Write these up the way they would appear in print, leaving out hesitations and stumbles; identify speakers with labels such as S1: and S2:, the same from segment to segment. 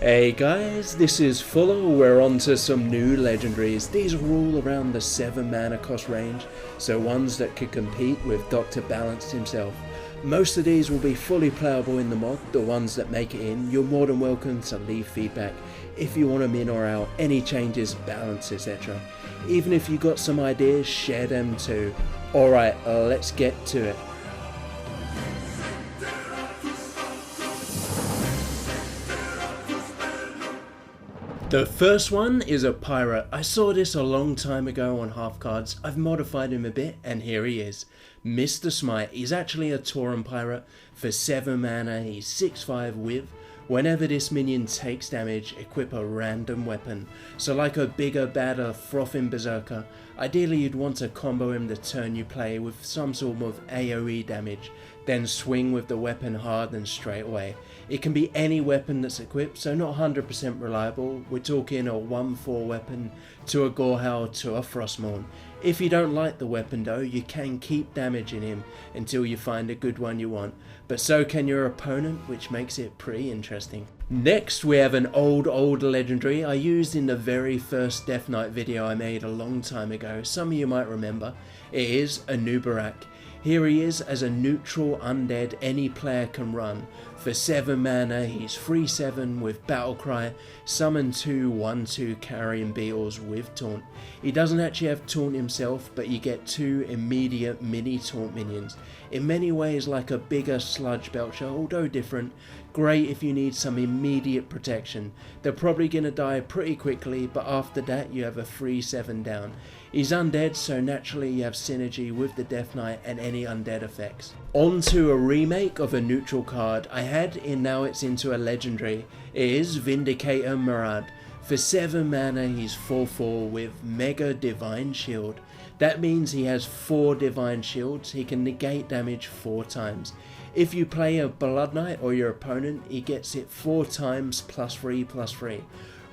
S1: Hey guys, this is Fuller. We're on to some new legendaries. These are all around the 7 mana cost range, so ones that could compete with Dr. Balanced himself. Most of these will be fully playable in the mod. The ones that make it in, you're more than welcome to leave feedback if you want them in or out, any changes, balance, etc. Even if you got some ideas, share them too. Alright, let's get to it. The first one is a pirate. I saw this a long time ago on half cards. I've modified him a bit and here he is. Mr. Smite. He's actually a Tauren pirate. For 7 mana, he's 6/5 with. Whenever this minion takes damage, equip a random weapon. So like a bigger, badder, frothing berserker, ideally you'd want to combo him the turn you play with some sort of AoE damage, then swing with the weapon hard and straight away. It can be any weapon that's equipped, so not 100% reliable. We're talking a 1/4 weapon to a Gorehound to a Frostmourne. If you don't like the weapon though, you can keep damaging him until you find a good one you want, but so can your opponent, which makes it pretty interesting. Next we have an old legendary I used in the very first Death Knight video I made a long time ago. Some of you might remember. It is anub'arak. Here he is as a neutral undead any player can run. For 7 mana, he's 3/7 with Battlecry, summon 2 1/2 carrying beetles with taunt. He doesn't actually have taunt himself, but you get 2 immediate mini taunt minions. In many ways like a bigger sludge belcher, although different. Great if you need some immediate protection. They're probably gonna die pretty quickly, but after that you have a 3/7 down. He's undead, so naturally you have synergy with the Death Knight and any undead effects. On to a remake of a neutral card I had, and now it's into a legendary. It is Vindicator Morad. For 7 mana he's 4/4 with Mega Divine Shield. That means he has 4 Divine Shields. He can negate damage 4 times. If you play a Blood Knight or your opponent, he gets it 4 times +3/+3.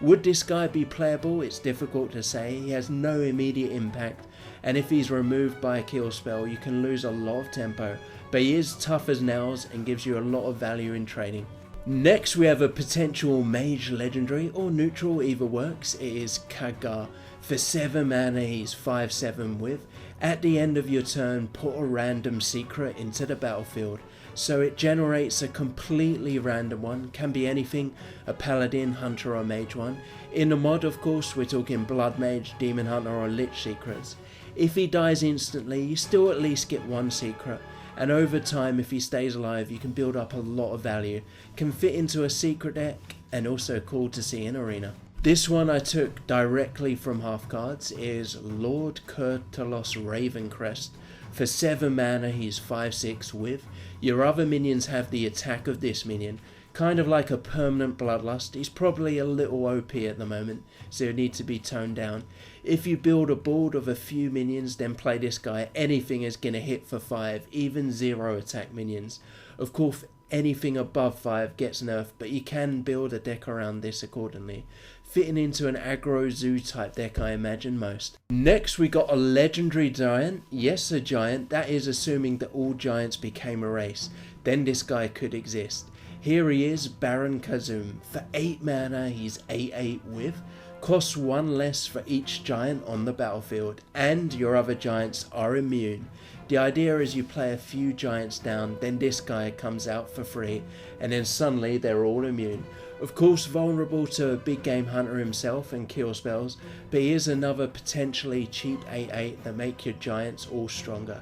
S1: Would this guy be playable? It's difficult to say. He has no immediate impact, and if he's removed by a kill spell you can lose a lot of tempo, but he is tough as nails and gives you a lot of value in trading. Next we have a potential mage legendary, or neutral, either works. It is Kagar. For 7 mana he's 5/7 with. At the end of your turn, put a random secret into the battlefield. So it generates a completely random one, can be anything, a paladin, hunter or mage one. In the mod of course we're talking blood mage, demon hunter or lich secrets. If he dies instantly you still at least get 1 secret, and over time if he stays alive you can build up a lot of value. Can fit into a secret deck and also cool to see in arena. This one I took directly from half cards is Lord Calos Ravencrest. For 7 mana he's 5/6 with. Your other minions have the attack of this minion, kind of like a permanent bloodlust. He's probably a little OP at the moment, so he'll need to be toned down. If you build a board of a few minions then play this guy, anything is going to hit for 5, even 0 attack minions. Of course anything above 5 gets nerfed, but you can build a deck around this accordingly. Fitting into an aggro zoo type deck I imagine most. Next we got a legendary giant. Yes, a giant. That is assuming that all giants became a race. Then this guy could exist. Here he is, Baron Kazum. For 8 mana he's 8/8 with. Costs 1 less for each giant on the battlefield, and your other giants are immune. The idea is you play a few giants down, then this guy comes out for free, and then suddenly they're all immune. Of course vulnerable to a big game hunter himself and kill spells, but he is another potentially cheap 8/8 that make your giants all stronger.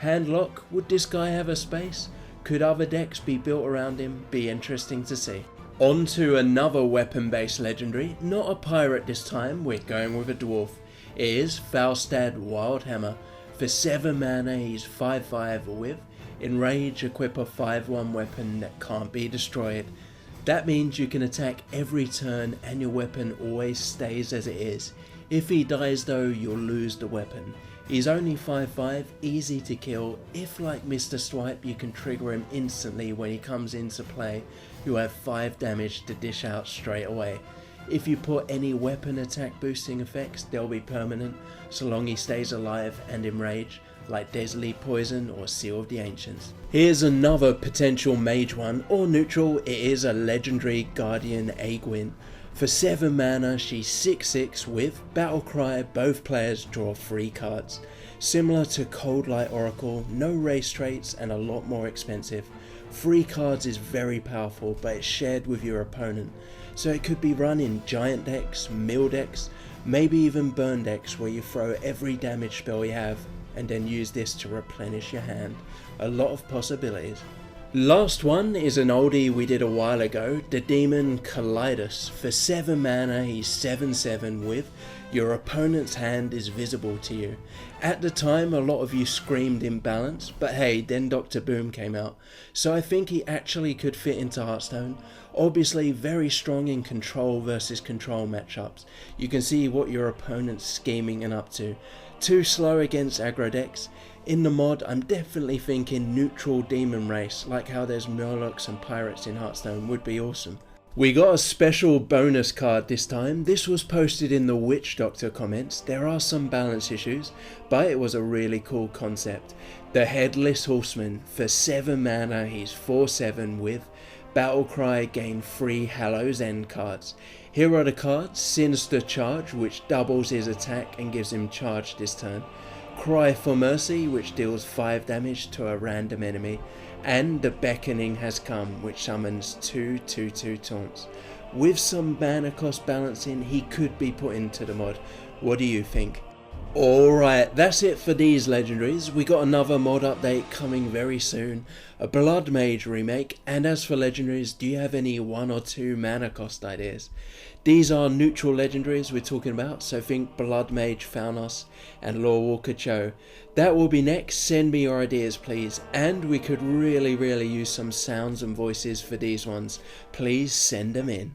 S1: Handlock, would this guy have a space? Could other decks be built around him? Be interesting to see. On to another weapon based legendary, not a pirate this time, we're going with a dwarf. It is Foulad Wildhammer. For 7 mana he's 5/5 with. Enrage, equip a 5/1 weapon that can't be destroyed. That means you can attack every turn and your weapon always stays as it is. If he dies though, you'll lose the weapon. He's only 5/5, easy to kill. If like Mr. Swipe you can trigger him instantly when he comes into play, you'll have 5 damage to dish out straight away. If you put any weapon attack boosting effects, they'll be permanent so long he stays alive and enraged. like Deadly Poison or Seal of the Ancients. Here's another potential mage one, or neutral. It is a legendary Guardian Aegwynn. For 7 mana, she's 6/6 with Battle Cry. Both players draw 3 cards. Similar to Cold Light Oracle, no race traits and a lot more expensive. 3 cards is very powerful, but it's shared with your opponent. So it could be run in giant decks, mill decks, maybe even burn decks where you throw every damage spell you have and then use this to replenish your hand. A lot of possibilities. Last one is an oldie we did a while ago, the demon Kidus. For 7 mana, he's 7/7 with your opponent's hand is visible to you. At the time, a lot of you screamed imbalance, but hey, then Dr. Boom came out, so I think he actually could fit into Hearthstone. Obviously very strong in control versus control matchups. You can see what your opponent's scheming and up to. Too slow against aggro decks. In the mod, I'm definitely thinking neutral demon race, like how there's Murlocs and Pirates in Hearthstone, would be awesome. We got a special bonus card this time. This was posted in the Witch Doctor comments. There are some balance issues, but it was a really cool concept. The Headless Horseman. For 7 mana, he's 4/7 with Battle Cry, gain 3 Hallows End cards. Here are the cards: Sinister Charge, which doubles his attack and gives him charge this turn. Cry for Mercy, which deals 5 damage to a random enemy. And the Beckoning Has Come, which summons 2 2/2 taunts. With some mana cost balancing, he could be put into the mod. What do you think? Alright, that's it for these legendaries. We got another mod update coming very soon, a Blood Mage remake, and as for legendaries, do you have any 1 or 2 mana cost ideas? These are neutral legendaries we're talking about, so think Blood Mage Faunos and Lorewalker Cho. That will be next. Send me your ideas please, and we could really use some sounds and voices for these ones. Please send them in.